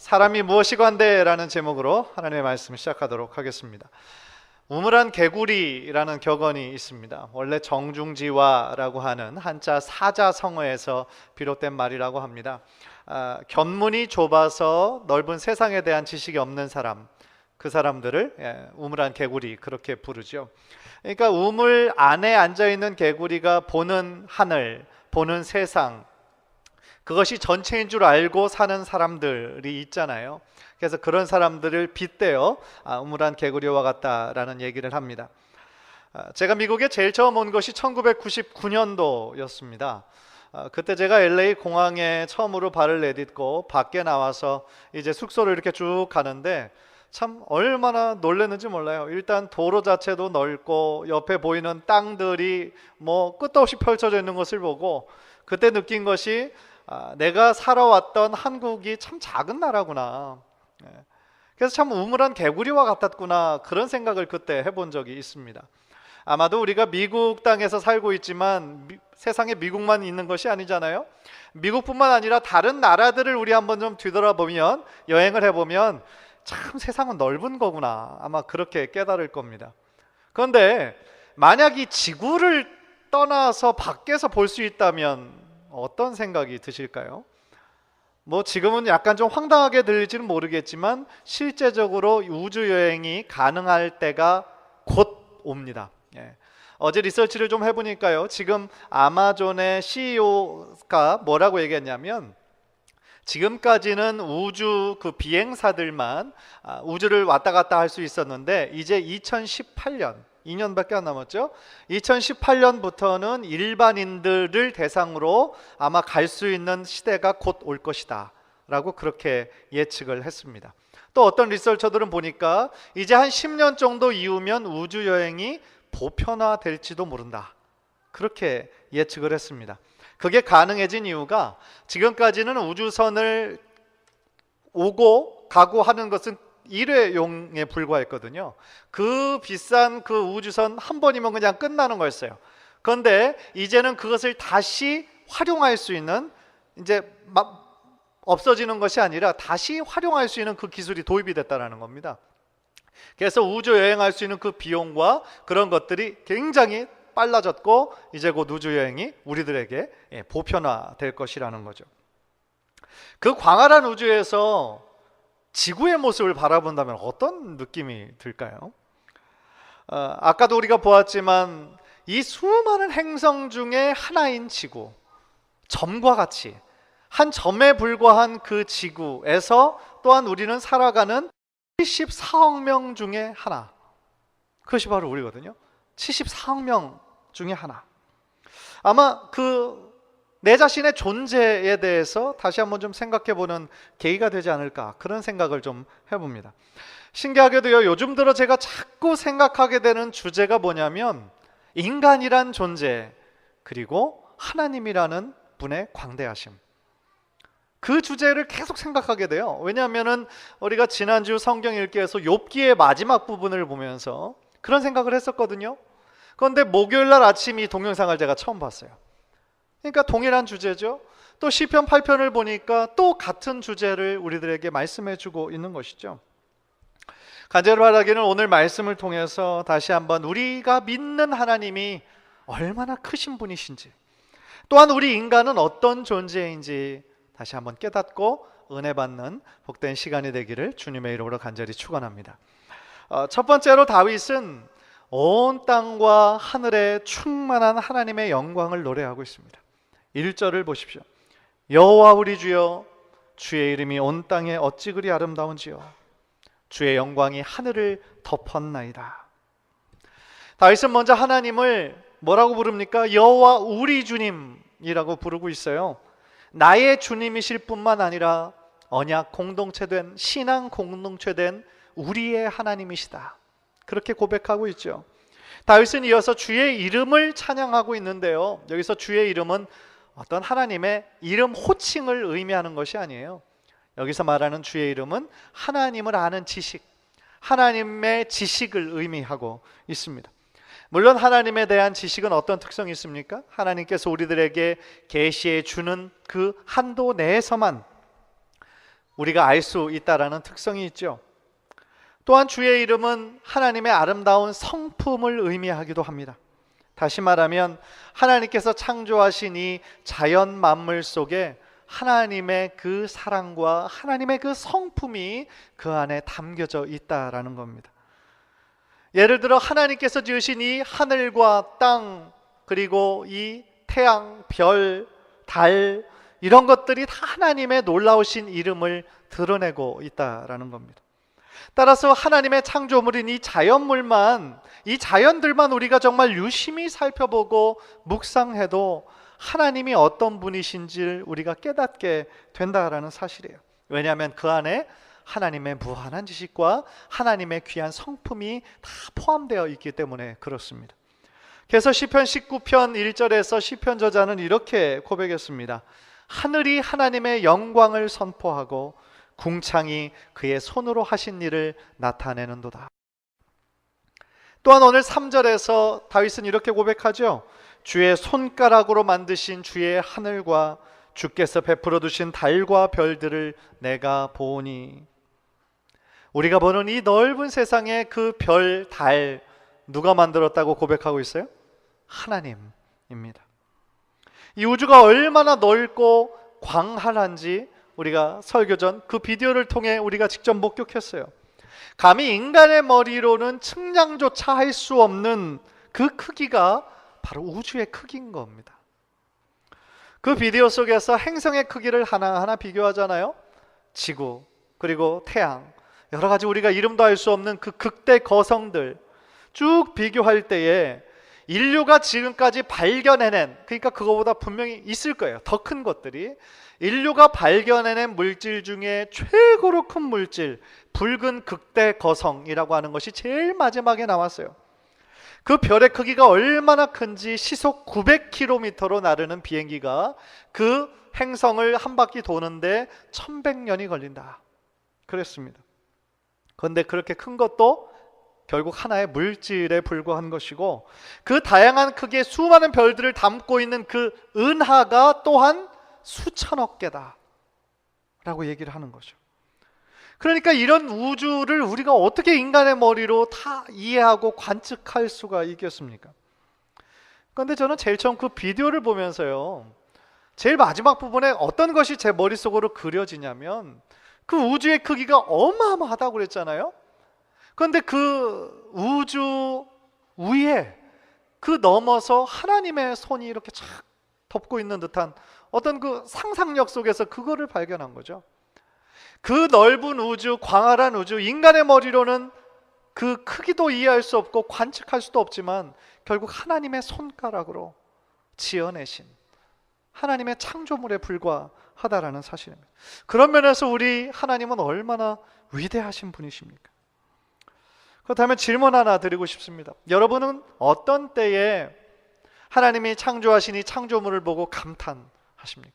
사람이 무엇이건대 라는 제목으로 하나님의 말씀을 시작하도록 하겠습니다. 우물안 개구리라는 격언이 있습니다. 원래 정중지화라고 하는 한자 사자성어에서 비롯된 말이라고 합니다. 견문이 좁아서 넓은 세상에 대한 지식이 없는 사람, 그 사람들을 우물안 개구리 그렇게 부르죠. 그러니까 우물 안에 앉아있는 개구리가 보는 하늘, 보는 세상, 그것이 전체인 줄 알고 사는 사람들이 있잖아요. 그래서 그런 사람들을 빗대어 우물안 개구리와 같다라는 얘기를 합니다. 제가 미국에 제일 처음 온 것이 1999년도였습니다. 그때 제가 LA 공항에 처음으로 발을 내딛고 밖에 나와서 이제 숙소를 이렇게 쭉 가는데 참 얼마나 놀랐는지 몰라요. 일단 도로 자체도 넓고 옆에 보이는 땅들이 뭐 끝도 없이 펼쳐져 있는 것을 보고 그때 느낀 것이 내가 살아왔던 한국이 참 작은 나라구나. 그래서 참 우물안 개구리와 같았구나, 그런 생각을 그때 해본 적이 있습니다. 아마도 우리가 미국 땅에서 살고 있지만 세상에 미국만 있는 것이 아니잖아요. 미국뿐만 아니라 다른 나라들을 우리 한번 좀 뒤돌아보면, 여행을 해보면 참 세상은 넓은 거구나, 아마 그렇게 깨달을 겁니다. 그런데 만약 이 지구를 떠나서 밖에서 볼 수 있다면 어떤 생각이 드실까요? 뭐 지금은 약간 좀 황당하게 들릴지는 모르겠지만 실제적으로 우주여행이 가능할 때가 곧 옵니다. 어제 리서치를 좀 해보니까요, 지금 아마존의 CEO가 뭐라고 얘기했냐면, 지금까지는 우주 그 비행사들만 우주를 왔다 갔다 할 수 있었는데 이제 2018년, 2년밖에 안 남았죠. 2018년부터는 일반인들을 대상으로 아마 갈 수 있는 시대가 곧 올 것이다 라고 그렇게 예측을 했습니다. 또 어떤 리서처들은 보니까 이제 한 10년 정도 이후면 우주여행이 보편화될지도 모른다, 그렇게 예측을 했습니다. 그게 가능해진 이유가, 지금까지는 우주선을 오고 가고 하는 것은 일회용에 불과했거든요. 그 비싼 그 우주선 한 번이면 그냥 끝나는 거였어요. 그런데 이제는 그것을 다시 활용할 수 있는, 이제 없어지는 것이 아니라 다시 활용할 수 있는 그 기술이 도입이 됐다는 겁니다. 그래서 우주 여행할 수 있는 그 비용과 그런 것들이 굉장히 빨라졌고 이제 곧 우주여행이 우리들에게 보편화될 것이라는 거죠. 그 광활한 우주에서 지구의 모습을 바라본다면 어떤 느낌이 들까요? 아까도 우리가 보았지만 이 수많은 행성 중에 하나인 지구, 점과 같이 한 점에 불과한 그 지구에서 또한 우리는 살아가는 74억 명 중에 하나, 그것이 바로 우리거든요. 74억 명 중에 하나. 아마 내 자신의 존재에 대해서 다시 한번 좀 생각해보는 계기가 되지 않을까, 그런 생각을 좀 해봅니다. 신기하게도요, 요즘 들어 제가 자꾸 생각하게 되는 주제가 뭐냐면 인간이란 존재, 그리고 하나님이라는 분의 광대하심, 그 주제를 계속 생각하게 돼요. 왜냐하면 우리가 지난주 성경 읽기에서 욥기의 마지막 부분을 보면서 그런 생각을 했었거든요. 그런데 목요일날 아침 이 동영상을 제가 처음 봤어요. 그러니까 동일한 주제죠. 또 시편 8편을 보니까 또 같은 주제를 우리들에게 말씀해주고 있는 것이죠. 간절히 바라기는 오늘 말씀을 통해서 다시 한번 우리가 믿는 하나님이 얼마나 크신 분이신지, 또한 우리 인간은 어떤 존재인지 다시 한번 깨닫고 은혜 받는 복된 시간이 되기를 주님의 이름으로 간절히 축원합니다. 첫 번째로 다윗은 온 땅과 하늘에 충만한 하나님의 영광을 노래하고 있습니다. 1절을 보십시오. 여호와 우리 주여, 주의 이름이 온 땅에 어찌 그리 아름다운지요, 주의 영광이 하늘을 덮었나이다. 다윗은 먼저 하나님을 뭐라고 부릅니까? 여호와 우리 주님이라고 부르고 있어요. 나의 주님이실 뿐만 아니라 언약 공동체된, 신앙 공동체된 우리의 하나님이시다, 그렇게 고백하고 있죠. 다윗은 이어서 주의 이름을 찬양하고 있는데요, 여기서 주의 이름은 어떤 하나님의 이름 호칭을 의미하는 것이 아니에요. 여기서 말하는 주의 이름은 하나님을 아는 지식, 하나님의 지식을 의미하고 있습니다. 물론 하나님에 대한 지식은 어떤 특성이 있습니까? 하나님께서 우리들에게 계시해 주는 그 한도 내에서만 우리가 알 수 있다라는 특성이 있죠. 또한 주의 이름은 하나님의 아름다운 성품을 의미하기도 합니다. 다시 말하면 하나님께서 창조하신 이 자연 만물 속에 하나님의 그 사랑과 하나님의 그 성품이 그 안에 담겨져 있다라는 겁니다. 예를 들어 하나님께서 지으신 이 하늘과 땅, 그리고 이 태양, 별, 달, 이런 것들이 다 하나님의 놀라우신 이름을 드러내고 있다라는 겁니다. 따라서 하나님의 창조물인 이 자연물만, 이 자연들만 우리가 정말 유심히 살펴보고 묵상해도 하나님이 어떤 분이신지를 우리가 깨닫게 된다라는 사실이에요. 왜냐하면 그 안에 하나님의 무한한 지식과 하나님의 귀한 성품이 다 포함되어 있기 때문에 그렇습니다. 그래서 시편 19편 1절에서 시편 저자는 이렇게 고백했습니다. 하늘이 하나님의 영광을 선포하고 궁창이 그의 손으로 하신 일을 나타내는도다. 또한 오늘 3절에서 다윗은 이렇게 고백하죠. 주의 손가락으로 만드신 주의 하늘과 주께서 베풀어 두신 달과 별들을 내가 보니. 우리가 보는 이 넓은 세상의 그 별, 달, 누가 만들었다고 고백하고 있어요? 하나님입니다. 이 우주가 얼마나 넓고 광활한지 우리가 설교 전 그 비디오를 통해 우리가 직접 목격했어요. 감히 인간의 머리로는 측량조차 할 수 없는 그 크기가 바로 우주의 크기인 겁니다. 그 비디오 속에서 행성의 크기를 하나하나 비교하잖아요. 지구, 그리고 태양, 여러 가지 우리가 이름도 알 수 없는 그 극대 거성들 쭉 비교할 때에 인류가 지금까지 발견해낸, 그러니까 그거보다 분명히 있을 거예요. 더 큰 것들이. 인류가 발견해낸 물질 중에 최고로 큰 물질, 붉은 극대 거성이라고 하는 것이 제일 마지막에 나왔어요. 그 별의 크기가 얼마나 큰지 시속 900km로 나르는 비행기가 그 행성을 한 바퀴 도는데 1100년이 걸린다 그랬습니다. 그런데 그렇게 큰 것도 결국 하나의 물질에 불과한 것이고, 그 다양한 크기의 수많은 별들을 담고 있는 그 은하가 또한 수천억 개다 라고 얘기를 하는 거죠. 그러니까 이런 우주를 우리가 어떻게 인간의 머리로 다 이해하고 관측할 수가 있겠습니까? 그런데 저는 제일 처음 그 비디오를 보면서요, 제일 마지막 부분에 어떤 것이 제 머릿속으로 그려지냐면 그 우주의 크기가 어마어마하다고 그랬잖아요. 그런데 그 우주 위에 그 넘어서 하나님의 손이 이렇게 착 덮고 있는 듯한 어떤 그 상상력 속에서 그거를 발견한 거죠. 그 넓은 우주, 광활한 우주, 인간의 머리로는 그 크기도 이해할 수 없고 관측할 수도 없지만 결국 하나님의 손가락으로 지어내신 하나님의 창조물에 불과하다라는 사실입니다. 그런 면에서 우리 하나님은 얼마나 위대하신 분이십니까? 그렇다면 질문 하나 드리고 싶습니다. 여러분은 어떤 때에 하나님이 창조하신 이 창조물을 보고 감탄하십니까?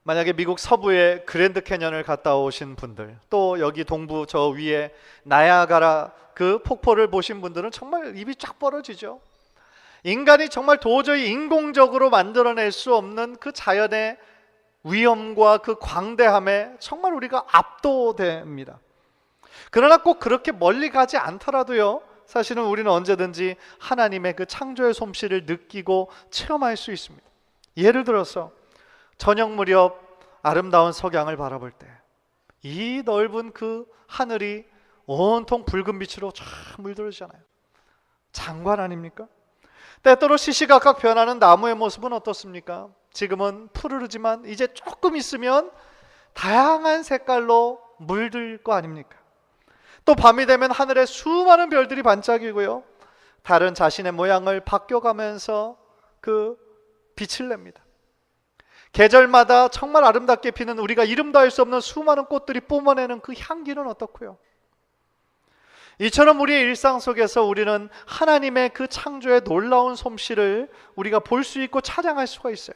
만약에 미국 서부의 그랜드 캐년을 갔다 오신 분들, 또 여기 동부 저 위에 나야가라 그 폭포를 보신 분들은 정말 입이 쫙 벌어지죠. 인간이 정말 도저히 인공적으로 만들어낼 수 없는 그 자연의 위엄과 그 광대함에 정말 우리가 압도됩니다. 그러나 꼭 그렇게 멀리 가지 않더라도요, 사실은 우리는 언제든지 하나님의 그 창조의 솜씨를 느끼고 체험할 수 있습니다. 예를 들어서 저녁 무렵 아름다운 석양을 바라볼 때 이 넓은 그 하늘이 온통 붉은 빛으로 쫙 물들잖아요. 장관 아닙니까? 때때로 시시각각 변하는 나무의 모습은 어떻습니까? 지금은 푸르르지만 이제 조금 있으면 다양한 색깔로 물들 거 아닙니까? 또 밤이 되면 하늘에 수많은 별들이 반짝이고요, 다른 자신의 모양을 바뀌어가면서 그 빛을 냅니다. 계절마다 정말 아름답게 피는, 우리가 이름도 알 수 없는 수많은 꽃들이 뿜어내는 그 향기는 어떻고요? 이처럼 우리의 일상 속에서 우리는 하나님의 그 창조의 놀라운 솜씨를 우리가 볼 수 있고 찬양할 수가 있어요.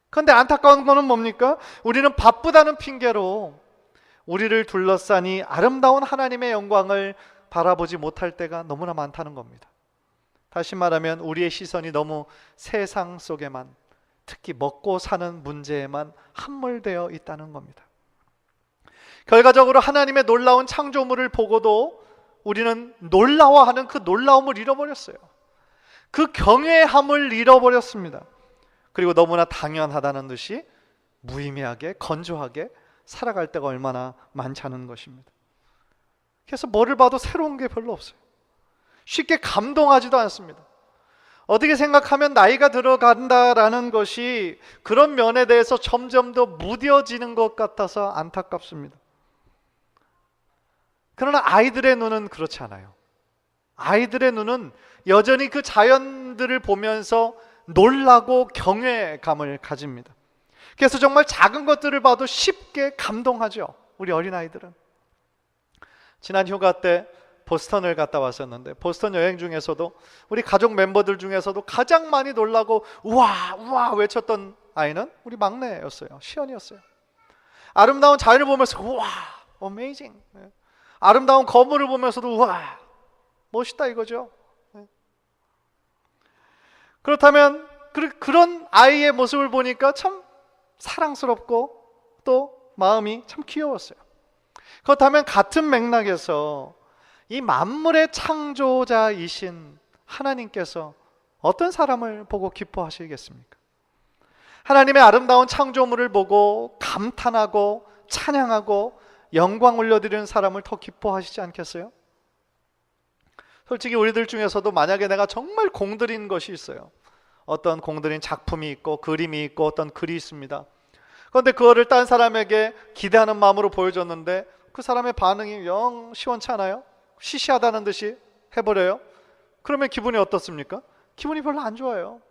그런데 안타까운 거는 뭡니까? 우리는 바쁘다는 핑계로 우리를 둘러싼 이 아름다운 하나님의 영광을 바라보지 못할 때가 너무나 많다는 겁니다. 다시 말하면 우리의 시선이 너무 세상 속에만, 특히 먹고 사는 문제에만 함몰되어 있다는 겁니다. 결과적으로 하나님의 놀라운 창조물을 보고도 우리는 놀라워하는 그 놀라움을 잃어버렸어요. 그 경외함을 잃어버렸습니다. 그리고 너무나 당연하다는 듯이 무의미하게 건조하게 살아갈 때가 얼마나 많다는 것입니다. 그래서 뭐를 봐도 새로운 게 별로 없어요. 쉽게 감동하지도 않습니다. 어떻게 생각하면 나이가 들어간다라는 것이 그런 면에 대해서 점점 더 무뎌지는 것 같아서 안타깝습니다. 그러나 아이들의 눈은 그렇지 않아요. 아이들의 눈은 여전히 그 자연들을 보면서 놀라고 경외감을 가집니다. 그래서 정말 작은 것들을 봐도 쉽게 감동하죠, 우리 어린아이들은. 지난 휴가 때 보스턴을 갔다 왔었는데, 보스턴 여행 중에서도 우리 가족 멤버들 중에서도 가장 많이 놀라고 우와 우와 외쳤던 아이는 우리 막내였어요. 시연이었어요. 아름다운 자연을 보면서 우와 어메이징, 아름다운 건물을 보면서도 우와 멋있다 이거죠. 그렇다면 그런 아이의 모습을 보니까 참 사랑스럽고 또 마음이 참 귀여웠어요. 그렇다면 같은 맥락에서 이 만물의 창조자이신 하나님께서 어떤 사람을 보고 기뻐하시겠습니까? 하나님의 아름다운 창조물을 보고 감탄하고 찬양하고 영광 올려드리는 사람을 더 기뻐하시지 않겠어요? 솔직히 우리들 중에서도 만약에 내가 정말 공들인 것이 있어요. 어떤 공들인 작품이 있고 그림이 있고 어떤 글이 있습니다. 그런데 그거를 딴 사람에게 기대하는 마음으로 보여줬는데 그 사람의 반응이 영 시원치 않아요? 시시하다는 듯이 해버려요. 그러면 기분이 어떻습니까? 기분이 별로 안 좋아요.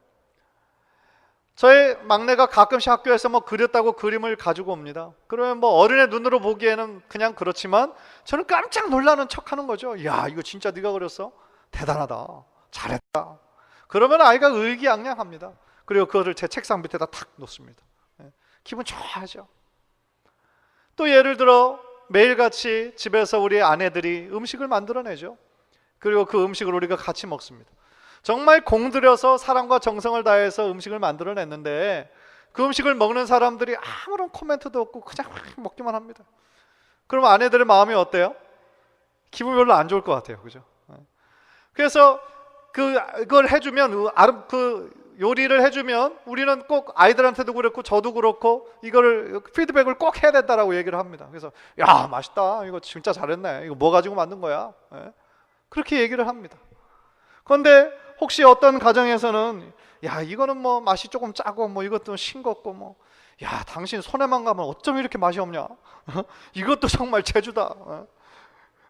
저의 막내가 가끔씩 학교에서 뭐 그렸다고 그림을 가지고 옵니다. 그러면 뭐 어른의 눈으로 보기에는 그냥 그렇지만 저는 깜짝 놀라는 척하는 거죠. 야, 이거 진짜 네가 그렸어? 대단하다, 잘했다. 그러면 아이가 의기양양합니다. 그리고 그거를 제 책상 밑에다 탁 놓습니다. 기분 좋아하죠. 또 예를 들어 매일같이 집에서 우리 아내들이 음식을 만들어내죠. 그리고 그 음식을 우리가 같이 먹습니다. 정말 공들여서 사랑과 정성을 다해서 음식을 만들어냈는데 그 음식을 먹는 사람들이 아무런 코멘트도 없고 그냥 먹기만 합니다. 그럼 아내들의 마음이 어때요? 기분 별로 안 좋을 것 같아요. 그죠? 그래서 그걸 해주면, 그 요리를 해주면 우리는 꼭 아이들한테도 그렇고 저도 그렇고 이거를 피드백을 꼭 해야 된다라고 얘기를 합니다. 그래서 야 맛있다, 이거 진짜 잘했네, 이거 뭐 가지고 만든 거야, 그렇게 얘기를 합니다. 그런데 혹시 어떤 가정에서는 야 이거는 뭐 맛이 조금 짜고 뭐 이것도 싱겁고 뭐 야 당신 손에만 가면 어쩜 이렇게 맛이 없냐, 이것도 정말 재주다.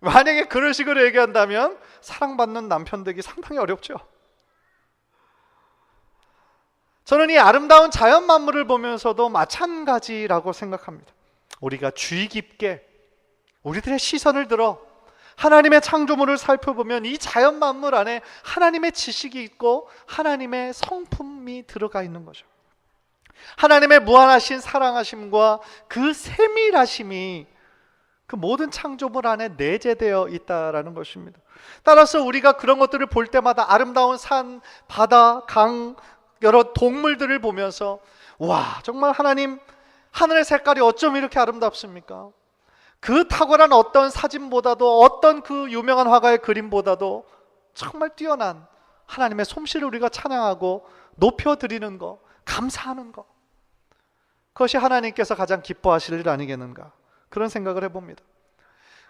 만약에 그런 식으로 얘기한다면 사랑받는 남편 되기 상당히 어렵죠. 저는 이 아름다운 자연 만물을 보면서도 마찬가지라고 생각합니다. 우리가 주의 깊게 우리들의 시선을 들어 하나님의 창조물을 살펴보면 이 자연 만물 안에 하나님의 지식이 있고 하나님의 성품이 들어가 있는 거죠. 하나님의 무한하신 사랑하심과 그 세밀하심이 그 모든 창조물 안에 내재되어 있다라는 것입니다. 따라서 우리가 그런 것들을 볼 때마다 아름다운 산, 바다, 강, 여러 동물들을 보면서 와 정말 하나님 하늘의 색깔이 어쩜 이렇게 아름답습니까? 그 탁월한 어떤 사진보다도 어떤 그 유명한 화가의 그림보다도 정말 뛰어난 하나님의 솜씨를 우리가 찬양하고 높여드리는 것, 감사하는 것, 그것이 하나님께서 가장 기뻐하실 일 아니겠는가, 그런 생각을 해봅니다.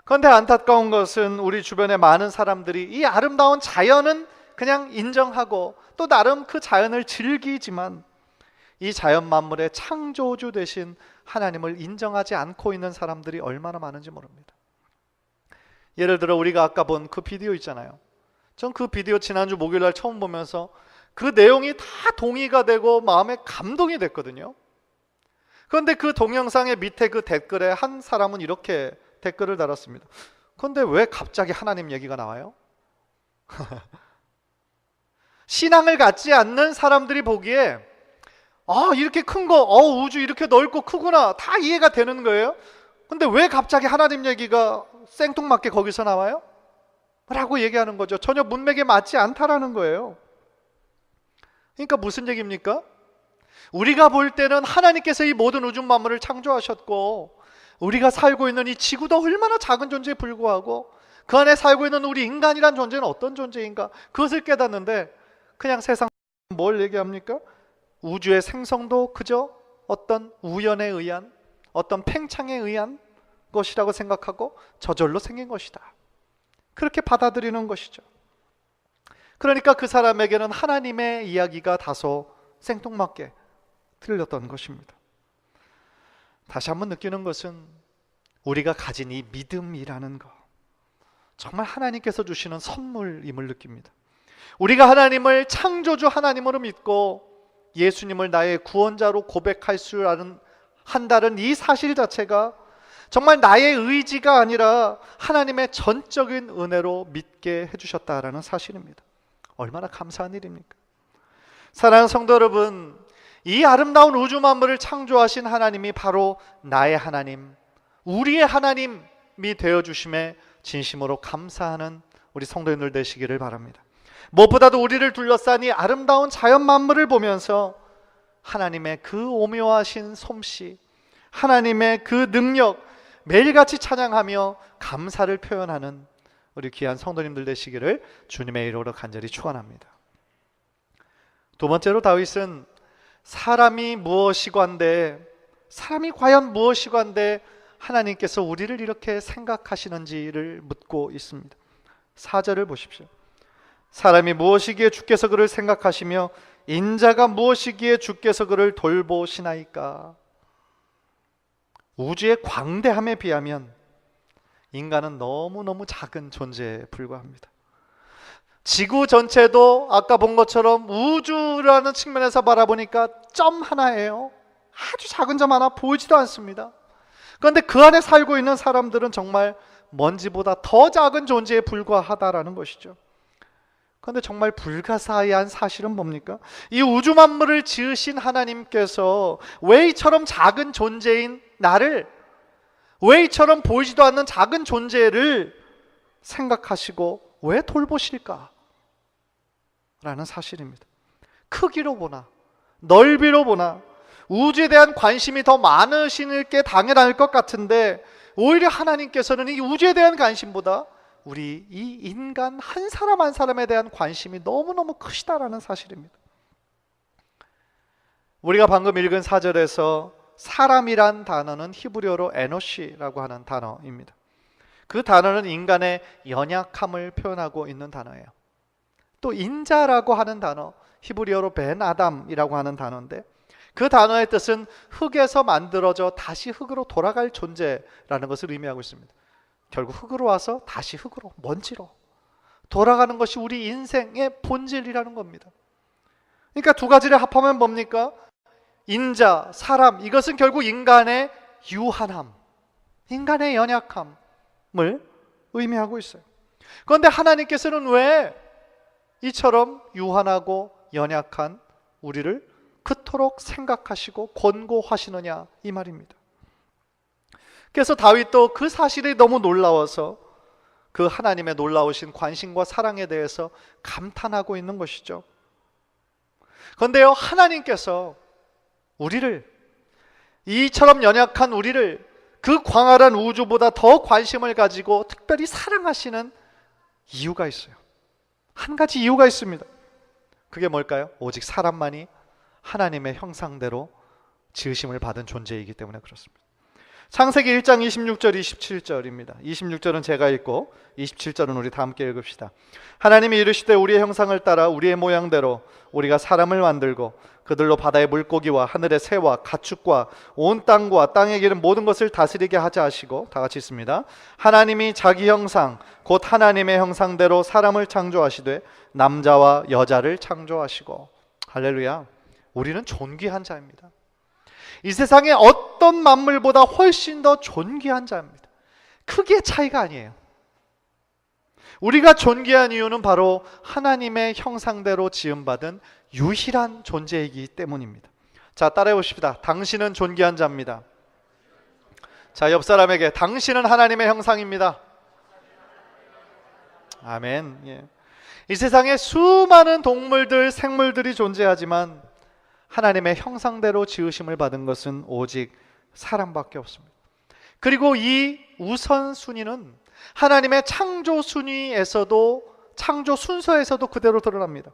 그런데 안타까운 것은 우리 주변의 많은 사람들이 이 아름다운 자연은 그냥 인정하고 또 나름 그 자연을 즐기지만 이 자연 만물의 창조주 되신 하나님을 인정하지 않고 있는 사람들이 얼마나 많은지 모릅니다. 예를 들어 우리가 아까 본 그 비디오 있잖아요. 전 그 비디오 지난주 목요일날 처음 보면서 그 내용이 다 동의가 되고 마음에 감동이 됐거든요. 그런데 그 동영상의 밑에 그 댓글에 한 사람은 이렇게 댓글을 달았습니다. 그런데 왜 갑자기 하나님 얘기가 나와요? 신앙을 갖지 않는 사람들이 보기에 이렇게 큰 거, 우주 이렇게 넓고 크구나, 다 이해가 되는 거예요. 근데 왜 갑자기 하나님 얘기가 생뚱맞게 거기서 나와요? 라고 얘기하는 거죠. 전혀 문맥에 맞지 않다라는 거예요. 그러니까 무슨 얘기입니까? 우리가 볼 때는 하나님께서 이 모든 우주 만물을 창조하셨고 우리가 살고 있는 이 지구도 얼마나 작은 존재에 불과하고 그 안에 살고 있는 우리 인간이란 존재는 어떤 존재인가, 그것을 깨닫는데 그냥 세상 뭘 얘기합니까? 우주의 생성도 그저 어떤 우연에 의한, 어떤 팽창에 의한 것이라고 생각하고 저절로 생긴 것이다, 그렇게 받아들이는 것이죠. 그러니까 그 사람에게는 하나님의 이야기가 다소 생뚱맞게 들렸던 것입니다. 다시 한번 느끼는 것은 우리가 가진 이 믿음이라는 것, 정말 하나님께서 주시는 선물임을 느낍니다. 우리가 하나님을 창조주 하나님으로 믿고 예수님을 나의 구원자로 고백할 수 한다는 이 사실 자체가 정말 나의 의지가 아니라 하나님의 전적인 은혜로 믿게 해주셨다라는 사실입니다. 얼마나 감사한 일입니까? 사랑하는 성도 여러분, 이 아름다운 우주 만물을 창조하신 하나님이 바로 나의 하나님, 우리의 하나님이 되어주심에 진심으로 감사하는 우리 성도님들 되시기를 바랍니다. 무엇보다도 우리를 둘러싼 이 아름다운 자연 만물을 보면서 하나님의 그 오묘하신 솜씨, 하나님의 그 능력 매일같이 찬양하며 감사를 표현하는 우리 귀한 성도님들 되시기를 주님의 이름으로 간절히 축원합니다. 두 번째로 다윗은 사람이 무엇이건데, 사람이 과연 무엇이건데 하나님께서 우리를 이렇게 생각하시는지를 묻고 있습니다. 4절을 보십시오. 사람이 무엇이기에 주께서 그를 생각하시며 인자가 무엇이기에 주께서 그를 돌보시나이까. 우주의 광대함에 비하면 인간은 너무너무 작은 존재에 불과합니다. 지구 전체도 아까 본 것처럼 우주라는 측면에서 바라보니까 점 하나예요. 아주 작은 점 하나, 보이지도 않습니다. 그런데 그 안에 살고 있는 사람들은 정말 먼지보다 더 작은 존재에 불과하다라는 것이죠. 그런데 정말 불가사의한 사실은 뭡니까? 이 우주 만물을 지으신 하나님께서 왜 이처럼 작은 존재인 나를, 왜 이처럼 보이지도 않는 작은 존재를 생각하시고 왜 돌보실까? 라는 사실입니다. 크기로 보나 넓이로 보나 우주에 대한 관심이 더 많으실 게 당연할 것 같은데 오히려 하나님께서는 이 우주에 대한 관심보다 우리 이 인간 한 사람 한 사람에 대한 관심이 너무너무 크시다라는 사실입니다. 우리가 방금 읽은 4절에서 사람이란 단어는 히브리어로 에노시라고 하는 단어입니다. 그 단어는 인간의 연약함을 표현하고 있는 단어예요. 또 인자라고 하는 단어, 히브리어로 벤 아담이라고 하는 단어인데 그 단어의 뜻은 흙에서 만들어져 다시 흙으로 돌아갈 존재라는 것을 의미하고 있습니다. 결국 흙으로 와서 다시 흙으로, 먼지로 돌아가는 것이 우리 인생의 본질이라는 겁니다. 그러니까 두 가지를 합하면 뭡니까? 인자, 사람, 이것은 결국 인간의 유한함, 인간의 연약함을 의미하고 있어요. 그런데 하나님께서는 왜 이처럼 유한하고 연약한 우리를 그토록 생각하시고 권고하시느냐, 이 말입니다. 그래서 다윗도 그 사실이 너무 놀라워서 그 하나님의 놀라우신 관심과 사랑에 대해서 감탄하고 있는 것이죠. 그런데요, 하나님께서 우리를, 이처럼 연약한 우리를 그 광활한 우주보다 더 관심을 가지고 특별히 사랑하시는 이유가 있어요. 한 가지 이유가 있습니다. 그게 뭘까요? 오직 사람만이 하나님의 형상대로 지으심을 받은 존재이기 때문에 그렇습니다. 창세기 1장 26절 27절입니다. 26절은 제가 읽고 27절은 우리 다 함께 읽읍시다. 하나님이 이르시되 우리의 형상을 따라 우리의 모양대로 우리가 사람을 만들고 그들로 바다의 물고기와 하늘의 새와 가축과 온 땅과 땅에 기는 모든 것을 다스리게 하자 하시고, 다 같이 있습니다. 하나님이 자기 형상 곧 하나님의 형상대로 사람을 창조하시되 남자와 여자를 창조하시고. 할렐루야. 우리는 존귀한 자입니다. 이 세상의 어떤 만물보다 훨씬 더 존귀한 자입니다. 크기의 차이가 아니에요. 우리가 존귀한 이유는 바로 하나님의 형상대로 지음받은 유일한 존재이기 때문입니다. 자, 따라해 보십시다. 당신은 존귀한 자입니다. 자, 옆 사람에게 당신은 하나님의 형상입니다. 아멘. 예. 이 세상에 수많은 동물들, 생물들이 존재하지만 하나님의 형상대로 지으심을 받은 것은 오직 사람밖에 없습니다. 그리고 이 우선순위는 하나님의 창조 순위에서도, 창조 순서에서도 그대로 드러납니다.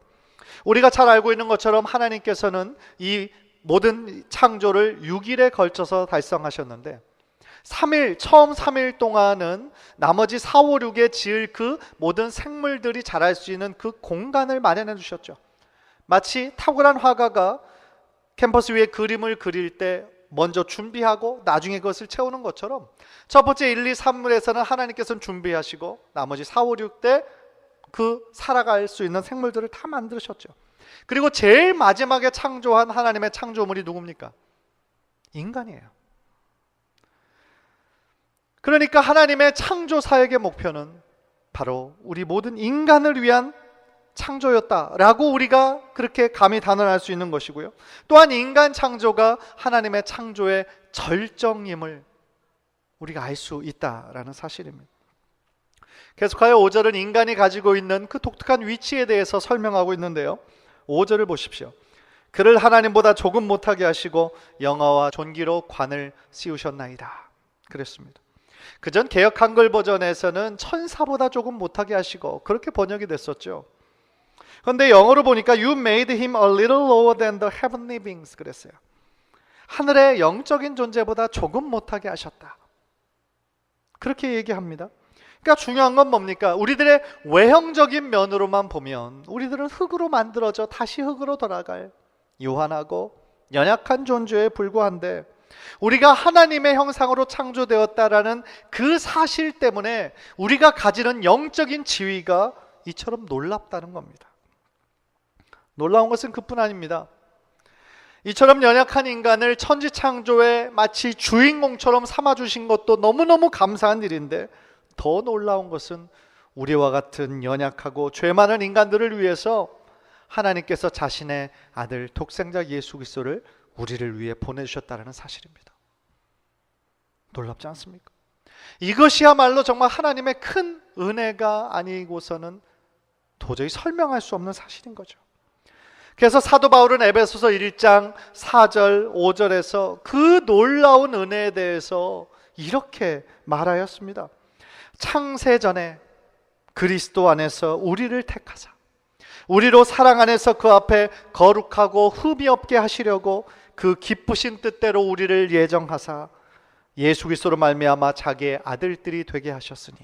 우리가 잘 알고 있는 것처럼 하나님께서는 이 모든 창조를 6일에 걸쳐서 달성하셨는데, 3일, 처음 3일 동안은 나머지 4, 5, 6에 지을 그 모든 생물들이 자랄 수 있는 그 공간을 마련해 주셨죠. 마치 탁월한 화가가 캔버스 위에 그림을 그릴 때 먼저 준비하고 나중에 그것을 채우는 것처럼, 첫 번째 1, 2, 3물에서는 하나님께서는 준비하시고 나머지 4, 5, 6 때 그 살아갈 수 있는 생물들을 다 만드셨죠. 그리고 제일 마지막에 창조한 하나님의 창조물이 누굽니까? 인간이에요. 그러니까 하나님의 창조 사역의 목표는 바로 우리 모든 인간을 위한 창조였다라고 우리가 그렇게 감히 단언할 수 있는 것이고요. 또한 인간 창조가 하나님의 창조의 절정임을 우리가 알 수 있다라는 사실입니다. 계속하여 5절은 인간이 가지고 있는 그 독특한 위치에 대해서 설명하고 있는데요. 5절을 보십시오. 그를 하나님보다 조금 못하게 하시고 영화와 존귀로 관을 씌우셨나이다 그랬습니다. 그전 개역 한글 버전에서는 천사보다 조금 못하게 하시고 그렇게 번역이 됐었죠. 그런데 영어로 보니까 You made him a little lower than the heavenly beings 그랬어요. 하늘의 영적인 존재보다 조금 못하게 하셨다, 그렇게 얘기합니다. 그러니까 중요한 건 뭡니까? 우리들의 외형적인 면으로만 보면 우리들은 흙으로 만들어져 다시 흙으로 돌아갈 요한하고 연약한 존재에 불과한데, 우리가 하나님의 형상으로 창조되었다라는 그 사실 때문에 우리가 가지는 영적인 지위가 이처럼 놀랍다는 겁니다. 놀라운 것은 그뿐 아닙니다. 이처럼 연약한 인간을 천지창조의 마치 주인공처럼 삼아주신 것도 너무너무 감사한 일인데, 더 놀라운 것은 우리와 같은 연약하고 죄 많은 인간들을 위해서 하나님께서 자신의 아들 독생자 예수 그리스도를 우리를 위해 보내주셨다는 사실입니다. 놀랍지 않습니까? 이것이야말로 정말 하나님의 큰 은혜가 아니고서는 도저히 설명할 수 없는 사실인 거죠. 그래서 사도 바울은 에베소서 1장 4절 5절에서 그 놀라운 은혜에 대해서 이렇게 말하였습니다. 창세전에 그리스도 안에서 우리를 택하사 우리로 사랑 안에서 그 앞에 거룩하고 흠이 없게 하시려고 그 기쁘신 뜻대로 우리를 예정하사 예수 그리스도로 말미암아 자기의 아들들이 되게 하셨으니.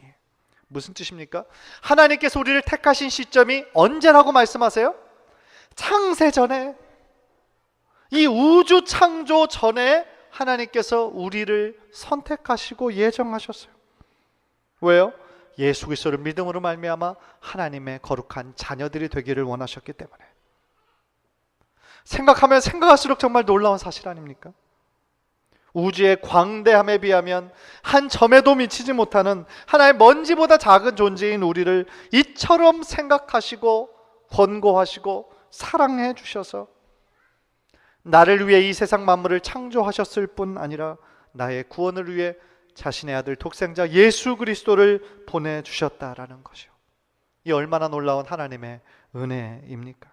무슨 뜻입니까? 하나님께서 우리를 택하신 시점이 언제라고 말씀하세요? 창세전에, 이 우주 창조 전에 하나님께서 우리를 선택하시고 예정하셨어요. 왜요? 예수 그리스도를 믿음으로 말미암아 하나님의 거룩한 자녀들이 되기를 원하셨기 때문에. 생각하면 생각할수록 정말 놀라운 사실 아닙니까? 우주의 광대함에 비하면 한 점에도 미치지 못하는 하나의 먼지보다 작은 존재인 우리를 이처럼 생각하시고 권고하시고 사랑해 주셔서 나를 위해 이 세상 만물을 창조하셨을 뿐 아니라 나의 구원을 위해 자신의 아들 독생자 예수 그리스도를 보내주셨다라는 것이요, 이 얼마나 놀라운 하나님의 은혜입니까?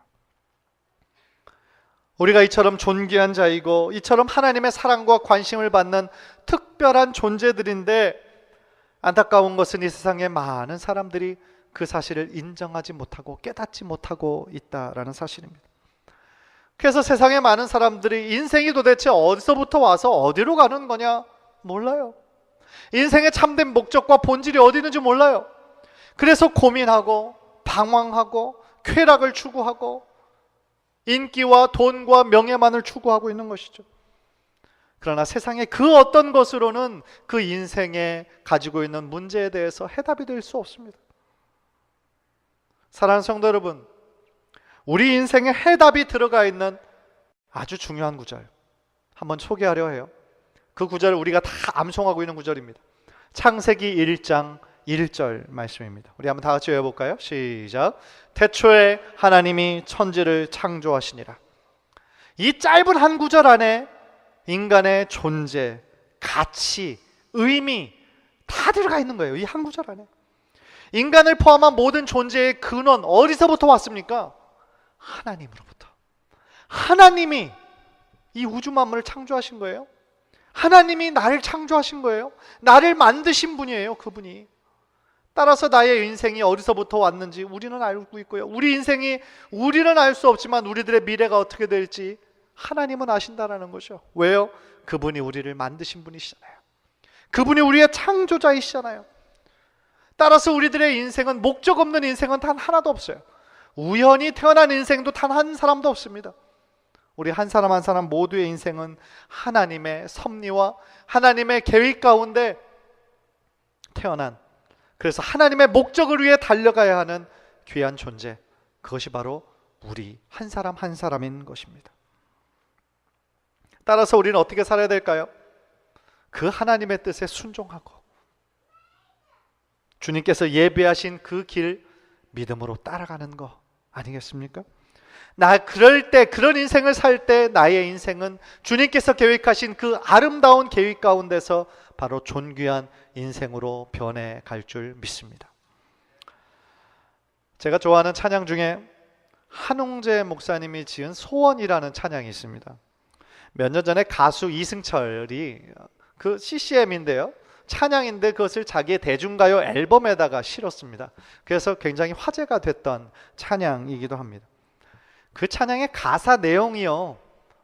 우리가 이처럼 존귀한 자이고 이처럼 하나님의 사랑과 관심을 받는 특별한 존재들인데, 안타까운 것은 이 세상에 많은 사람들이 그 사실을 인정하지 못하고 깨닫지 못하고 있다라는 사실입니다. 그래서 세상에 많은 사람들이 인생이 도대체 어디서부터 와서 어디로 가는 거냐 몰라요. 인생의 참된 목적과 본질이 어디 있는지 몰라요. 그래서 고민하고 방황하고 쾌락을 추구하고 인기와 돈과 명예만을 추구하고 있는 것이죠. 그러나 세상의 그 어떤 것으로는 그 인생에 가지고 있는 문제에 대해서 해답이 될 수 없습니다. 사랑하는 성도 여러분, 우리 인생에 해답이 들어가 있는 아주 중요한 구절 한번 소개하려 해요. 그 구절을 우리가 다 암송하고 있는 구절입니다. 창세기 1장 1절 말씀입니다. 우리 한번 다 같이 외워볼까요? 시작. 태초에 하나님이 천지를 창조하시니라. 이 짧은 한 구절 안에 인간의 존재, 가치, 의미 다 들어가 있는 거예요. 이 한 구절 안에. 인간을 포함한 모든 존재의 근원 어디서부터 왔습니까? 하나님으로부터. 하나님이 이 우주 만물을 창조하신 거예요. 하나님이 나를 창조하신 거예요. 나를 만드신 분이에요, 그분이. 따라서 나의 인생이 어디서부터 왔는지 우리는 알고 있고요. 우리 인생이 우리는 알 수 없지만 우리들의 미래가 어떻게 될지 하나님은 아신다라는 거죠. 왜요? 그분이 우리를 만드신 분이시잖아요. 그분이 우리의 창조자이시잖아요. 따라서 우리들의 인생은 목적 없는 인생은 단 하나도 없어요. 우연히 태어난 인생도 단 한 사람도 없습니다. 우리 한 사람 한 사람 모두의 인생은 하나님의 섭리와 하나님의 계획 가운데 태어난, 그래서 하나님의 목적을 위해 달려가야 하는 귀한 존재, 그것이 바로 우리 한 사람 한 사람인 것입니다. 따라서 우리는 어떻게 살아야 될까요? 그 하나님의 뜻에 순종하고 주님께서 예비하신 그 길 믿음으로 따라가는 거 아니겠습니까? 그럴 때, 그런 인생을 살 때 나의 인생은 주님께서 계획하신 그 아름다운 계획 가운데서 바로 존귀한 인생으로 변해갈 줄 믿습니다. 제가 좋아하는 찬양 중에 한웅재 목사님이 지은 소원이라는 찬양이 있습니다. 몇 년 전에 가수 이승철이 그 CCM인데요, 찬양인데 그것을 자기의 대중가요 앨범에다가 실었습니다. 그래서 굉장히 화제가 됐던 찬양이기도 합니다. 그 찬양의 가사 내용이요,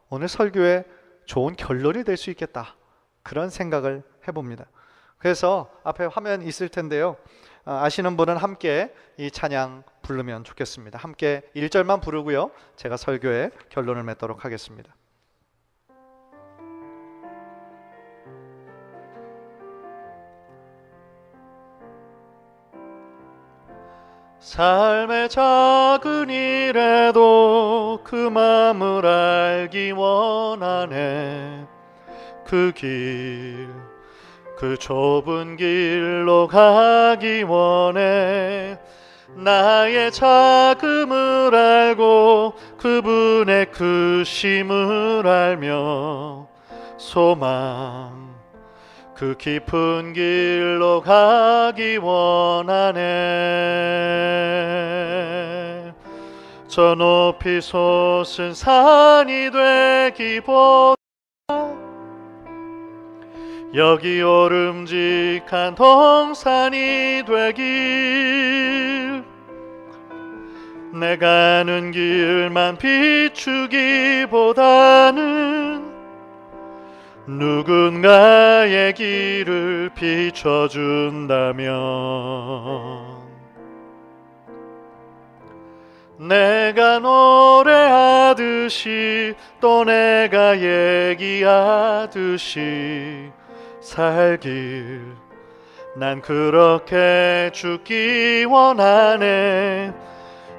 오늘 설교에 좋은 결론이 될 수 있겠다, 그런 생각을 해봅니다. 그래서 앞에 화면 있을 텐데요, 아시는 분은 함께 이 찬양 부르면 좋겠습니다. 함께 1절만 부르고요, 제가 설교에 결론을 맺도록 하겠습니다. 삶의 작은 일에도 그 마음을 알기 원하네. 그 길, 그 좁은 길로 가기 원해. 나의 작음을 알고 그분의 크심을 알며 소망, 그 깊은 길로 가기 원하네. 저 높이 솟은 산이 되기보다 여기 오름직한 동산이 되길. 내 가는 길만 비추기보다는 누군가의 길을 비춰준다면 내가 노래하듯이 또 내가 얘기하듯이 살길, 난 그렇게 죽기 원하네.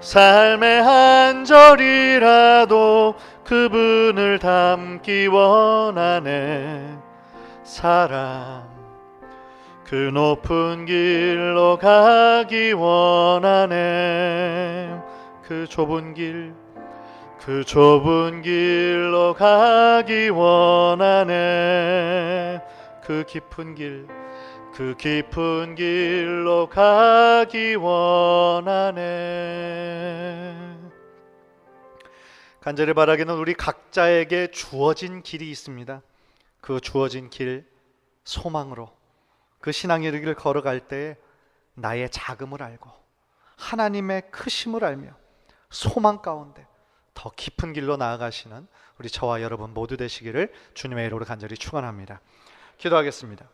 삶의 한 절이라도 그분을 닮기 원하네. 사랑, 그 높은 길로 가기 원하네. 그 좁은 길, 그 좁은 길로 가기 원하네. 그 깊은 길, 그 깊은 길로 가기 원하네. 간절히 바라기는 우리 각자에게 주어진 길이 있습니다. 그 주어진 길, 소망으로 그 신앙의 길을 걸어갈 때 나의 작음을 알고 하나님의 크심을 알며 소망 가운데 더 깊은 길로 나아가시는 우리 저와 여러분 모두 되시기를 주님의 이름으로 간절히 축원합니다. 기도하겠습니다.